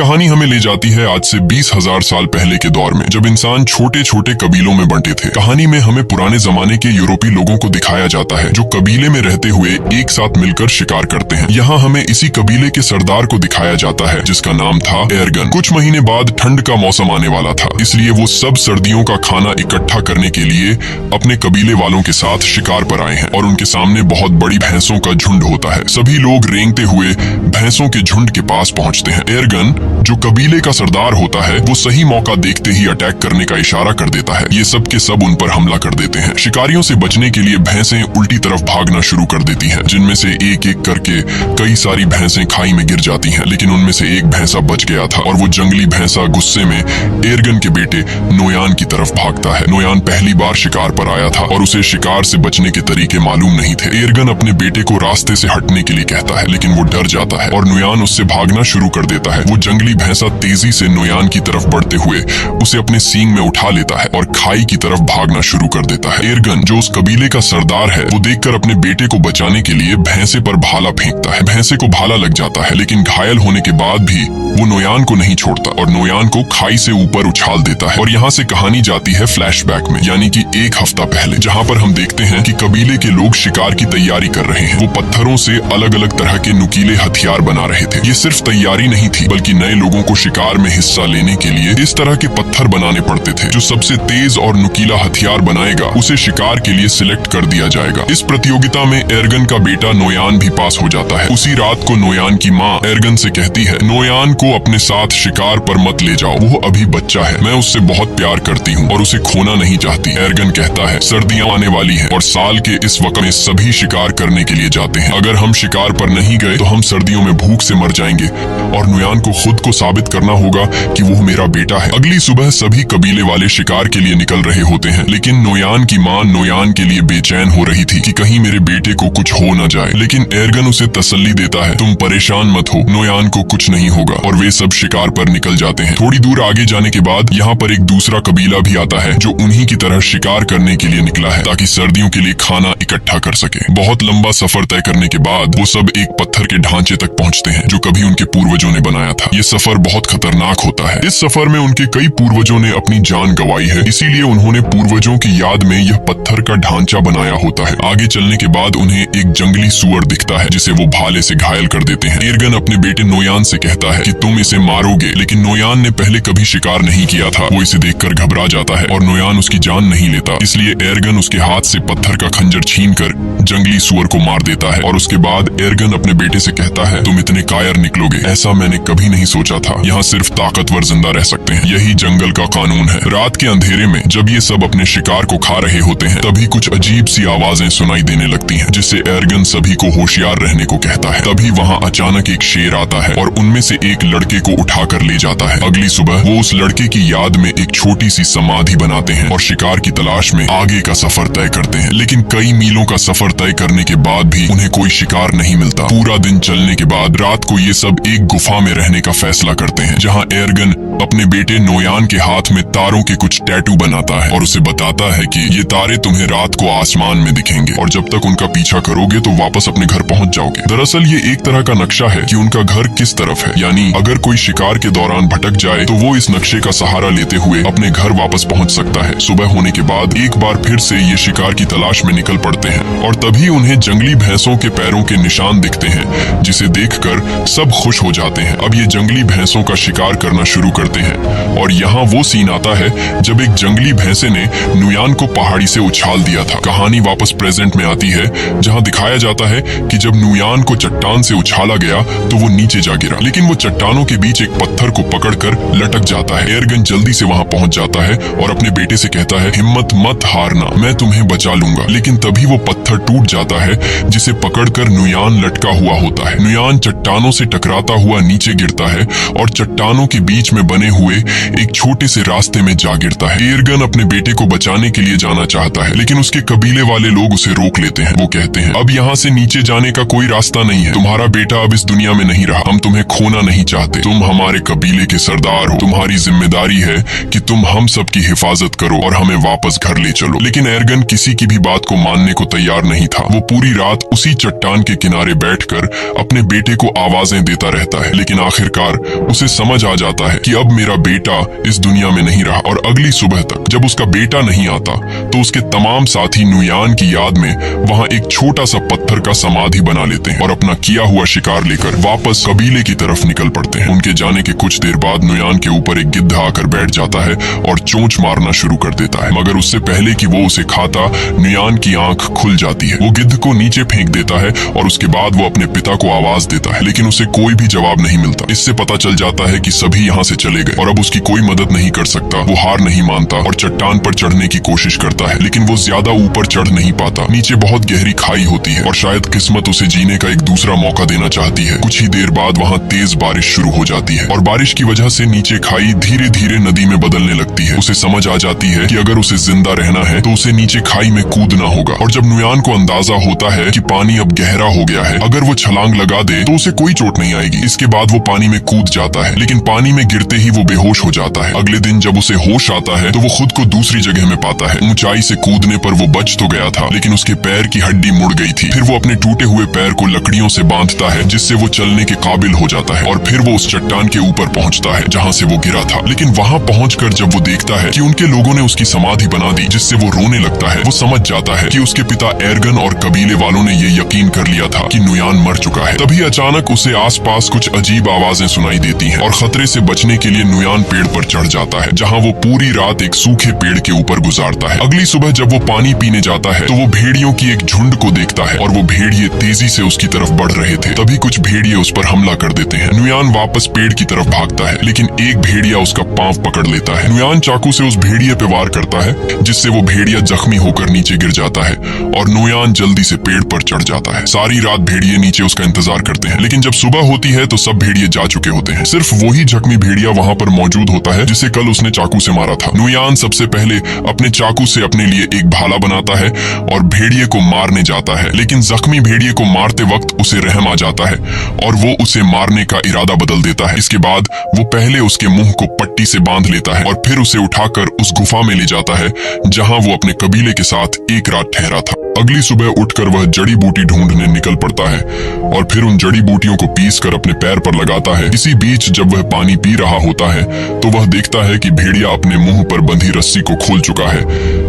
कहानी हमें ले जाती है आज से 20,000 साल पहले के दौर में, जब इंसान छोटे छोटे कबीलों में बंटे थे। कहानी में हमें पुराने जमाने के यूरोपीय लोगों को दिखाया जाता है जो कबीले में रहते हुए एक साथ मिलकर शिकार करते हैं। यहाँ हमें इसी कबीले के सरदार को दिखाया जाता है जिसका नाम था एर्गन। कुछ महीने बाद ठंड का मौसम आने वाला था, इसलिए वो सब सर्दियों का खाना इकट्ठा करने के लिए अपने कबीले वालों के साथ शिकार पर आए हैं और उनके सामने बहुत बड़ी भैंसों का झुंड होता है। सभी लोग रेंगते हुए भैंसों के झुंड के पास पहुंचते हैं। एर्गन जो कबीले का सरदार होता है वो सही मौका देखते ही अटैक करने का इशारा कर देता है। ये सब के सब उन पर हमला कर देते हैं। शिकारियों से बचने के लिए भैंसें उल्टी तरफ भागना शुरू कर देती हैं, जिनमें से एक एक करके कई सारी भैंसें खाई में गिर जाती हैं। लेकिन उनमें से एक भैंसा बच गया था और वो जंगली भैंसा गुस्से में एर्गन के बेटे नोयान की तरफ भागता है। नोयान पहली बार शिकार पर आया था और उसे शिकार से बचने के तरीके मालूम नहीं थे। एर्गन अपने बेटे को रास्ते से हटने के लिए कहता है, लेकिन वो डर जाता है और नोयान उससे भागना शुरू कर देता है। वो जंगली भैंसा तेजी से नोयान की तरफ बढ़ते हुए उसे अपने सींग में उठा लेता है और खाई की तरफ भागना शुरू कर देता है। एर्गन जो उस कबीले का सरदार है वो देखकर अपने बेटे को बचाने के लिए भैंसे पर भाला फेंकता है। भैंसे को भाला लग जाता है, लेकिन घायल होने के बाद भी वो नोयान को नहीं छोड़ता और नोयान को खाई से ऊपर उछाल देता है। और यहाँ से कहानी जाती है फ्लैशबैक में, यानी कि एक हफ्ता पहले, जहाँ पर हम देखते हैं कि कबीले के लोग शिकार की तैयारी कर रहे हैं। वो पत्थरों से अलग अलग तरह के नुकीले हथियार बना रहे थे। ये सिर्फ तैयारी नहीं थी, बल्कि नए लोगों को शिकार में हिस्सा लेने के लिए इस तरह के पत्थर बनाने पड़ते थे। जो सबसे तेज और नुकीला हथियार बनाएगा उसे शिकार के लिए सिलेक्ट कर दिया जाएगा। इस प्रतियोगिता में एर्गन का बेटा नोयान भी पास हो जाता है। उसी रात को नोयान की माँ एर्गन से कहती है, नोयान को अपने साथ शिकार पर मत ले जाओ, वो अभी बच्चा है, मैं उससे बहुत प्यार करती हूँ और उसे खोना नहीं चाहती। एर्गन कहता है, सर्दियाँ आने वाली हैं और साल के इस वक्त में सभी शिकार करने के लिए जाते हैं। अगर हम शिकार पर नहीं गए तो हम सर्दियों में भूख से मर जाएंगे और नोयान को खुद को साबित करना होगा कि वो मेरा बेटा है। अगली सुबह सभी कबीले वाले शिकार के लिए निकल रहे होते हैं, लेकिन नोयान की माँ नोयान के लिए बेचैन हो रही थी कि कहीं मेरे बेटे को कुछ हो न जाए। लेकिन एर्गन उसे तसल्ली देता है, तुम परेशान मत हो, नोयान को कुछ नहीं होगा। और वे सब शिकार पर निकल जाते हैं। थोड़ी दूर आगे जाने के बाद यहाँ पर एक दूसरा कबीला भी आता है जो उन्हीं की तरह शिकार करने के लिए निकला है ताकि सर्दियों के लिए खाना इकट्ठा कर सके। बहुत लंबा सफर तय करने के बाद वो सब एक पत्थर के ढांचे तक पहुँचते हैं जो कभी उनके पूर्वजों ने बनाया था। ये सफर बहुत खतरनाक होता है। इस सफर में उनके कई पूर्वजों ने अपनी जान गंवाई है, इसीलिए उन्होंने पूर्वजों की याद में यह पत्थर का ढांचा बनाया होता है। आगे चलने के बाद उन्हें एक जंगली सुअर दिखता है जिसे वो भाले से घायल कर देते हैं। एर्गन अपने बेटे नोयान से कहता है कि तुम इसे मारोगे, लेकिन नोयान ने पहले कभी शिकार नहीं किया था। वो इसे देखकर घबरा जाता है और नोयान उसकी जान नहीं लेता, इसलिए एर्गन उसके हाथ से पत्थर का खंजर छीनकर जंगली सुअर को मार देता है। और उसके बाद एर्गन अपने बेटे से कहता है, तुम इतने कायर निकलोगे, ऐसा मैंने कभी नहीं सोचा था। यहाँ सिर्फ ताकतवर जिंदा रह सकते हैं, यही जंगल का कानून है। रात के अंधेरे में जब ये सब अपने शिकार को खा रहे होते हैं तभी कुछ अजीब सी आवाजें सुनाई देने लगती हैं, जिससे एर्गन सभी को होशियार रहने को कहता है। तभी वहाँ अचानक एक शेर आता है और उनमें से एक लड़के को उठाकर ले जाता है। अगली सुबह वो उस लड़के की याद में एक छोटी सी समाधि बनाते हैं और शिकार की तलाश में आगे का सफर तय करते हैं। लेकिन कई मीलों का सफर तय करने के बाद भी उन्हें कोई शिकार नहीं मिलता। पूरा दिन चलने के बाद रात को ये सब एक गुफा में रहने का फैसला करते हैं, जहाँ एर्गन अपने बेटे नोयान के हाथ में तारों के कुछ टैटू बनाता है और उसे बताता है कि ये तारे तुम्हें रात को आसमान में दिखेंगे और जब तक उनका पीछा करोगे तो वापस अपने घर पहुंच जाओगे। दरअसल ये एक तरह का नक्शा है कि उनका घर किस तरफ है, यानी अगर कोई शिकार के दौरान भटक जाए तो वो इस नक्शे का सहारा लेते हुए अपने घर वापस पहुंच सकता है। सुबह होने के बाद एक बार फिर से ये शिकार की तलाश में निकल पड़ते हैं और तभी उन्हें जंगली भैंसों के पैरों के निशान दिखते हैं, जिसे देखकर सब खुश हो जाते हैं। अब ये जंगली भैंसों का शिकार करना शुरू करते हैं और यहाँ वो सीन आता है जब एक जंगली भैंसे ने नोयान को पहाड़ी से उछाल दिया था। कहानी वापस प्रेजेंट में आती है जहाँ दिखाया जाता है कि जब नोयान को चट्टान से उछाला गया तो वो नीचे जा गिरा, लेकिन वो चट्टानों के बीच एक पत्थर को पकड़कर लटक जाता है। एर्गन जल्दी से वहाँ पहुँच जाता है और अपने बेटे से कहता है, हिम्मत मत हारना, मैं तुम्हें बचा लूंगा। लेकिन तभी वो पत्थर टूट जाता है जिसे पकड़कर नोयान लटका हुआ होता है। नोयान चट्टानों से टकराता हुआ नीचे गिरता है और चट्टानों के बीच में बने हुए एक छोटे से रास्ते में जा गिरता है। एर्गन अपने बेटे को बचाने के लिए जाना चाहता है, लेकिन उसके कबीले वाले लोग उसे रोक लेते हैं। वो कहते हैं, अब यहाँ से नीचे जाने का कोई रास्ता नहीं है, तुम्हारा बेटा अब इस दुनिया में नहीं रहा, हम तुम्हें खोना नहीं चाहते, तुम हमारे कबीले के सरदार हो, तुम्हारी जिम्मेदारी है कि तुम हम सब की हिफाजत करो और हमें वापस घर ले चलो। लेकिन एर्गन किसी की भी बात को मानने देने को तैयार नहीं था। वो पूरी रात उसी चट्टान के किनारे बैठकर अपने बेटे को आवाजें देता रहता है, लेकिन आखिरकार उसे समझ आ जाता है कि अब मेरा बेटा इस दुनिया में नहीं रहा। और अगली सुबह तक जब उसका बेटा नहीं आता तो उसके तमाम साथी नुयान की याद में वहाँ एक छोटा सा पत्थर का समाधि बना लेते हैं और अपना किया हुआ शिकार लेकर वापस कबीले की तरफ निकल पड़ते हैं। उनके जाने के कुछ देर बाद नुयान के ऊपर एक गिद्ध आकर बैठ जाता है और चोंच मारना शुरू कर देता है, मगर उससे पहले कि वो उसे खाता नुयान की आंख खुल जाती है। वो गिद्ध को नीचे फेंक देता है और उसके बाद वो अपने पिता को आवाज देता है, लेकिन उसे कोई भी जवाब नहीं मिलता। इससे पता चल जाता है कि सभी यहाँ से चले गए और अब उसकी कोई मदद नहीं कर सकता। वो हार नहीं मानता और चट्टान पर चढ़ने की कोशिश करता है, लेकिन वो ज्यादा ऊपर चढ़ नहीं पाता। नीचे बहुत गहरी खाई होती है और शायद किस्मत उसे जीने का एक दूसरा मौका देना चाहती है। कुछ ही देर बाद वहाँ तेज बारिश शुरू हो जाती है और बारिश की वजह से नीचे खाई धीरे धीरे नदी में बदलने लगती है। उसे समझ आ जाती है कि अगर उसे जिंदा रहना है तो उसे नीचे खाई में कूदना होगा। और जब नुयान को अंदाजा होता है कि पानी अब गहरा हो गया है, अगर वो छलांग लगा दे तो उसे कोई चोट नहीं आएगी। इसके बाद वो पानी में कूद जाता है, लेकिन पानी में गिरते ही वो बेहोश हो जाता है। अगले दिन जब उसे होश आता है तो वो खुद को दूसरी जगह में पाता है। ऊंचाई से कूदने पर वो बच तो गया था, लेकिन उसके पैर की हड्डी मुड़ गई थी। फिर वो अपने टूटे हुए पैर को लकड़ियों से बांधता है, जिससे वो चलने के काबिल हो जाता है। और फिर वो उस चट्टान के ऊपर पहुंचता है जहां से वो गिरा था। लेकिन वहां पहुंचकर जब वो देखता है कि उनके लोगों ने उसकी समाधि बना दी, जिससे वो रोने लगता है, वो समझ जाता है कि उसके पिता एर्गन और कबीले वालों ने ये यकीन कर लिया था कि नुयान मर चुका है। तभी अचानक उसे आसपास कुछ अजीब आवाजें सुनाई देती हैं और खतरे से बचने के लिए नुयान पेड़ पर चढ़ जाता है, जहां वो पूरी रात एक सूखे पेड़ के ऊपर गुजारता है। अगली सुबह जब वो पानी पीने जाता है तो वो भेड़ियों की एक झुंड को देखता है और वो भेड़िए तेजी से उसकी तरफ बढ़ रहे थे। तभी कुछ भेड़िए उस पर हमला कर देते हैं। नुयान वापस पेड़ की तरफ भागता है, लेकिन एक भेड़िया उसका पांव पकड़ लेता है। नुयान चाकू से उस भेड़िए पे वार करता है, जिससे वो भेड़िया जख्मी होकर नीचे गिर जाता है और नुयान जल्दी से पेड़ पर चढ़ जाता है। सारी रात भेड़िए नीचे उसका इंतजार करते हैं, लेकिन जब सुबह होती है तो सब भेड़िए जा चुके होते हैं। सिर्फ वही जख्मी भेड़िया वहाँ पर मौजूद होता है जिसे कल उसने चाकू से मारा था। नुयान सबसे पहले अपने चाकू से अपने लिए एक भाला बनाता है और भेड़िए को मारने जाता है, लेकिन जख्मी भेड़िए को मारते वक्त उसे रहम आ जाता है और वो उसे मारने का इरादा बदल देता है। इसके बाद वो पहले उसके मुंह को पट्टी से बांध लेता है और फिर उसे उठाकर उस गुफा में ले जाता है जहां वो अपने कबीले के साथ एक रात ठहरा था। अगली सुबह उठकर वह जड़ी बूटी ढूंढने निकल पड़ता है और फिर उन जड़ी बूटियों को पीसकर अपने पैर पर लगाता है। इसी बीच जब वह पानी पी रहा होता है तो वह देखता है कि भेड़िया अपने मुंह पर बंधी रस्सी को खोल चुका है।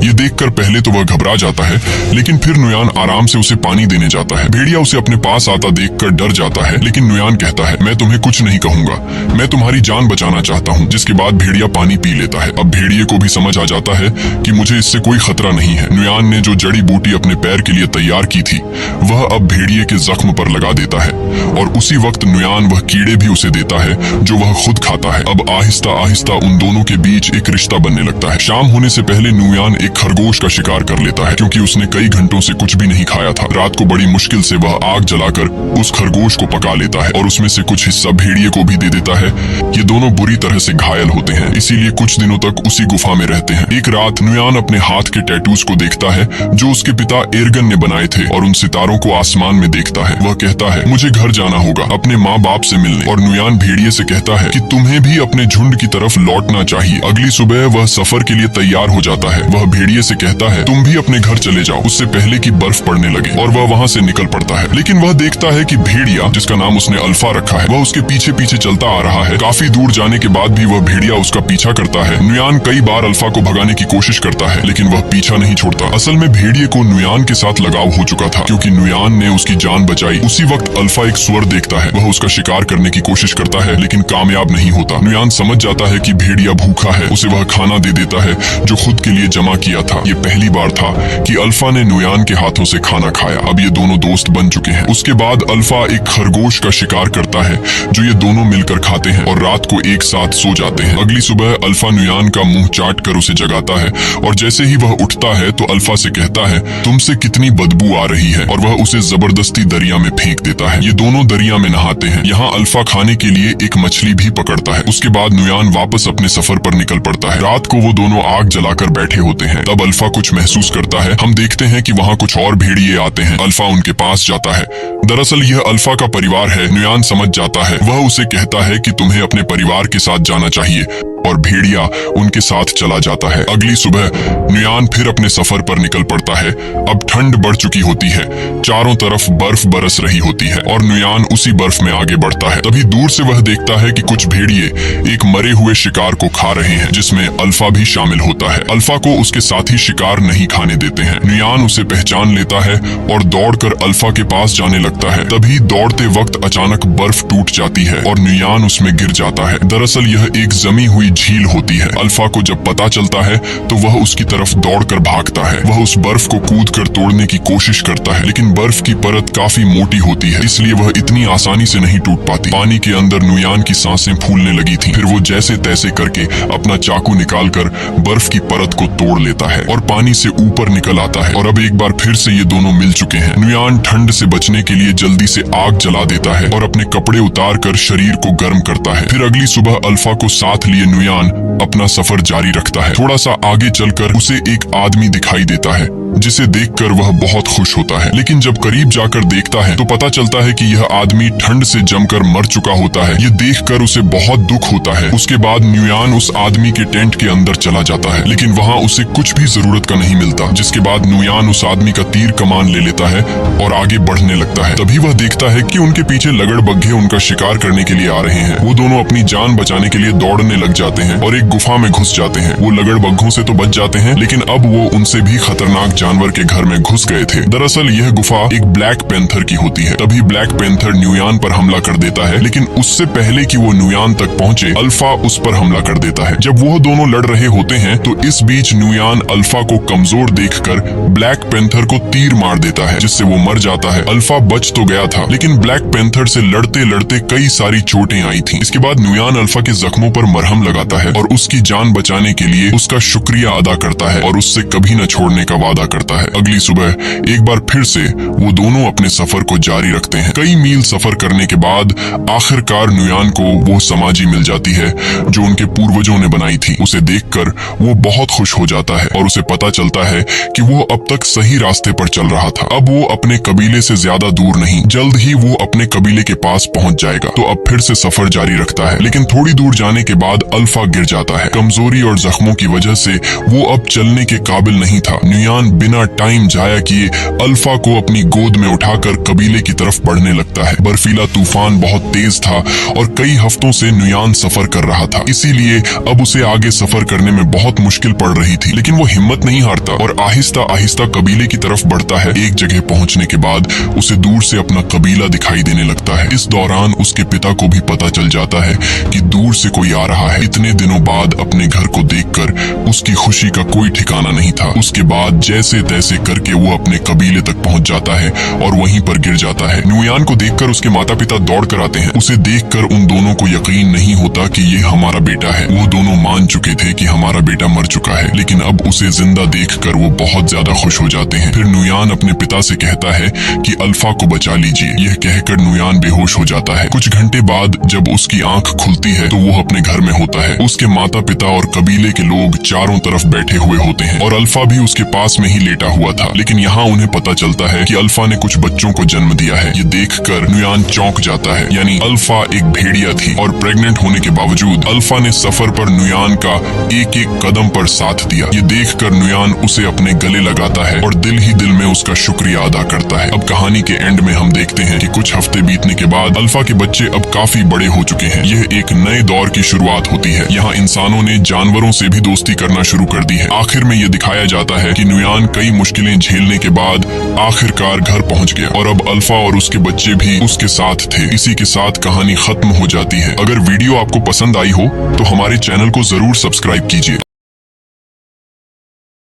ये देखकर पहले तो वह घबरा जाता है, लेकिन फिर नुयान आराम से उसे पानी देने जाता है। भेड़िया उसे अपने पास आता देखकर डर जाता है, लेकिन नुयान कहता है, मैं तुम्हें कुछ नहीं कहूंगा, मैं तुम्हारी जान बचाना चाहता हूँ। जिसके बाद भेड़िया पानी पी लेता है। अब भेड़िए को भी समझ आ जाता है कि मुझे इससे कोई खतरा नहीं है। नुयान ने जो जड़ी बूटी अपने पैर के लिए तैयार की थी वह अब भेड़िए के जख्म पर लगा देता है और उसी वक्त नुयान वह कीड़े भी उसे देता है जो वह खुद खाता है। अब आहिस्ता आहिस्ता उन दोनों के बीच एक रिश्ता बनने लगता है। शाम होने से पहले नुयान एक खरगोश का शिकार कर लेता है, क्योंकि उसने कई घंटों से कुछ भी नहीं खाया था। रात को बड़ी मुश्किल से वह आग जलाकर उस खरगोश को पका लेता है और उसमें से कुछ हिस्सा भेड़िए को भी दे देता है। ये दोनों बुरी तरह से घायल होते हैं, इसीलिए कुछ दिनों तक उसी गुफा में रहते हैं। एक रात नुयान अपने हाथ के टैटूज को देखता है जो उसके पिता एर्गन ने बनाए थे और उन सितारों को आसमान में देखता है। वह कहता है, मुझे घर जाना होगा अपने माँ बाप से मिलने। और नुयान भेड़िए से कहता है कि तुम्हें भी अपने झुंड की तरफ लौटना चाहिए। अगली सुबह वह सफर के लिए तैयार हो जाता है। वह भेड़िए से कहता है, तुम भी अपने घर चले जाओ उससे पहले कि बर्फ पड़ने लगे। और वह वहाँ से निकल पड़ता है, लेकिन वह देखता है कि भेड़िया, जिसका नाम उसने अल्फा रखा है, वह उसके पीछे पीछे चलता आ रहा है। काफी दूर जाने के बाद भी वह भेड़िया उसका पीछा करता है। नुयान कई बार अल्फा को भगाने की कोशिश करता है, लेकिन वह पीछा नहीं छोड़ता। असल में भेड़िए को नुयान के साथ लगाव हो चुका था, क्योंकि नुयान ने उसकी जान बचाई। उसी वक्त अल्फा एक सुअर देखता है। वह उसका शिकार करने की कोशिश करता है, लेकिन कामयाब नहीं होता। नुयान समझ जाता है कि भेड़िया भूखा है। उसे वह खाना दे देता है जो खुद के लिए जमा किया था। ये पहली बार था कि अल्फा ने नुयान के हाथों से खाना खाया। अब ये दोनों दोस्त बन चुके हैं। उसके बाद अल्फा एक खरगोश का शिकार करता है जो ये दोनों मिलकर खाते हैं और रात को एक साथ सो जाते हैं। अगली सुबह अल्फा नुयान का मुंह चाट कर उसे जगाता है और जैसे ही वह उठता है तो अल्फा से कहता है, तुमसे कितनी बदबू आ रही है, और वह उसे जबरदस्ती दरिया में फेंक देता है। ये दोनों दरिया में नहाते हैं। यहाँ अल्फा खाने के लिए एक मछली भी पकड़ता है। उसके बाद नुयान वापस अपने सफर पर निकल पड़ता है। रात को वो दोनों आग जलाकर बैठे होते हैं। तब अल्फा कुछ महसूस करता है। हम देखते हैं कि वहाँ कुछ और भेड़िए आते हैं। अल्फा उनके पास जाता है। दरअसल यह अल्फा का परिवार है। नुयान समझ जाता है। वह उसे कहता है कि तुम्हें अपने परिवार के साथ जाना चाहिए। और भेड़िया उनके साथ चला जाता है। अगली सुबह नुयान फिर अपने सफर पर निकल पड़ता है। अब ठंड बढ़ चुकी होती है, चारों तरफ बर्फ बरस रही होती है और नुयान उसी बर्फ में आगे बढ़ता है। तभी दूर से वह देखता है कि कुछ भेड़िए एक मरे हुए शिकार को खा रहे हैं, जिसमें अल्फा भी शामिल होता है। अल्फा को उसके साथी शिकार नहीं खाने देते हैं। नुयान उसे पहचान लेता है और दौड़कर अल्फा के पास जाने लगता है। तभी दौड़ते वक्त अचानक बर्फ टूट जाती है और नुयान उसमें गिर जाता है। दरअसल यह एक जमी हुई झील होती है। अल्फा को जब पता चलता है तो वह उसकी तरफ दौड़कर भागता है। वह उस बर्फ को कूदकर तोड़ने की कोशिश करता है, लेकिन बर्फ की परत काफी मोटी होती है, इसलिए वह इतनी आसानी से नहीं टूट पाती। पानी के अंदर नुयान की सांसें फूलने लगी थी। फिर वो जैसे तैसे करके अपना चाकू निकालकर बर्फ की परत को तोड़ लेता है और पानी से ऊपर निकल आता है। और अब एक बार फिर से ये दोनों मिल चुके हैं। नुयान ठंड से बचने के लिए जल्दी से आग जला देता है और अपने कपड़े उतार कर शरीर को गर्म करता है। फिर अगली सुबह अल्फा को साथ लिए नुयान अपना सफर जारी रखता है। थोड़ा सा आगे चलकर उसे एक आदमी दिखाई देता है, जिसे देखकर वह बहुत खुश होता है। लेकिन जब करीब जाकर देखता है तो पता चलता है कि यह आदमी ठंड से जमकर मर चुका होता है। ये देखकर उसे बहुत दुख होता है। उसके बाद नुयान उस आदमी के टेंट के अंदर चला जाता है, लेकिन वहाँ उसे कुछ भी जरूरत का नहीं मिलता। जिसके बाद नुयान उस आदमी का तीर कमान ले लेता है और आगे बढ़ने लगता है। तभी वह देखता है कि उनके पीछे लगड़बग्घे उनका शिकार करने के लिए आ रहे हैं। वो दोनों अपनी जान बचाने के लिए दौड़ने लग जाते हैं और एक गुफा में घुस जाते हैं। वो लगड़बग्घों से तो बच जाते हैं, लेकिन अब वो उनसे भी खतरनाक जानवर के घर में घुस गए थे। दरअसल यह गुफा एक ब्लैक पैंथर की होती है। तभी ब्लैक पैंथर नुयान पर हमला कर देता है, लेकिन उससे पहले कि वो नुयान तक पहुंचे अल्फा उस पर हमला कर देता है। जब वो दोनों लड़ रहे होते हैं तो इस बीच नुयान अल्फा को कमजोर देखकर ब्लैक पैंथर को तीर मार देता है, जिससे वो मर जाता है। अल्फा बच तो गया था, लेकिन ब्लैक पैंथर से लड़ते लड़ते कई सारी चोटें आई थी। इसके बाद नुयान अल्फा के जख्मों पर मरहम लगाता है और उसकी जान बचाने के लिए उसका शुक्रिया अदा करता है और उससे कभी न छोड़ने का वादा करता है। अगली सुबह एक बार फिर से वो दोनों अपने सफर को जारी रखते हैं। कई मील सफर करने के बाद आखिरकार नुयान को वो समाधि मिल जाती है जो उनके पूर्वजों ने बनाई थी। उसे देखकर वो बहुत खुश हो जाता है और उसे पता चलता है कि वो अब तक सही रास्ते पर चल रहा था। अब वो अपने कबीले से ज्यादा दूर नहीं, जल्द ही वो अपने कबीले के पास पहुंच जाएगा। तो अब फिर से सफर जारी रखता है, लेकिन थोड़ी दूर जाने के बाद अल्फा गिर जाता है। कमजोरी और जख्मों की वजह से वो अब चलने के काबिल नहीं था। नुयान बिना टाइम जाया किए अल्फा को अपनी गोद में उठाकर कबीले की तरफ बढ़ने लगता है। बर्फीला तूफान बहुत तेज था और कई हफ्तों से नुयान सफर कर रहा था, इसीलिए अब उसे आगे सफर करने में बहुत मुश्किल पड़ रही थी। लेकिन वो हिम्मत नहीं हारता और आहिस्ता आहिस्ता कबीले की तरफ बढ़ता है। एक जगह पहुंचने के बाद उसे दूर से अपना कबीला दिखाई देने लगता है। इस दौरान उसके पिता को भी पता चल जाता है कि दूर से कोई आ रहा है। इतने दिनों बाद अपने घर को देखकर उसकी खुशी का कोई ठिकाना नहीं था। उसके बाद जैसे तैसे करके वो अपने कबीले तक पहुंच जाता है और वहीं पर गिर जाता है। नुयान को देखकर उसके माता पिता दौड़ कर आते हैं। उसे देखकर उन दोनों को यकीन नहीं होता कि ये हमारा बेटा है। वो दोनों मान चुके थे कि हमारा बेटा मर चुका है, लेकिन अब उसे जिंदा देखकर वो बहुत ज्यादा खुश हो जाते हैं। फिर नुयान अपने पिता से कहता है कि अल्फा को बचा लीजिए। यह कहकर नुयान बेहोश हो जाता है। कुछ घंटे बाद जब उसकी आंख खुलती है तो वो अपने घर में होता है। उसके माता पिता और कबीले के लोग चारों तरफ बैठे हुए होते हैं और अल्फा भी उसके पास में ही लेटा हुआ था। लेकिन यहाँ उन्हें पता चलता है कि अल्फा ने कुछ बच्चों को जन्म दिया है। ये देखकर नुयान चौंक जाता है। यानी अल्फा एक भेड़िया थी और प्रेग्नेंट होने के बावजूद अल्फा ने सफर पर नुयान का एक एक कदम पर साथ दिया। ये देखकर नुयान उसे अपने गले लगाता है और दिल ही दिल में उसका शुक्रिया अदा करता है। अब कहानी के एंड में हम देखते हैं कि कुछ हफ्ते बीतने के बाद अल्फा के बच्चे अब काफी बड़े हो चुके हैं। यह एक नए दौर की शुरुआत होती है। यहाँ इंसानों ने जानवरों से भी दोस्ती करना शुरू कर दी है। आखिर में ये दिखाया जाता है कि नुयान कई मुश्किलें झेलने के बाद आखिरकार घर पहुंच गया और अब अल्फा और उसके बच्चे भी उसके साथ थे। इसी के साथ कहानी खत्म हो जाती है। अगर वीडियो आपको पसंद आई हो तो हमारे चैनल को जरूर सब्सक्राइब कीजिए।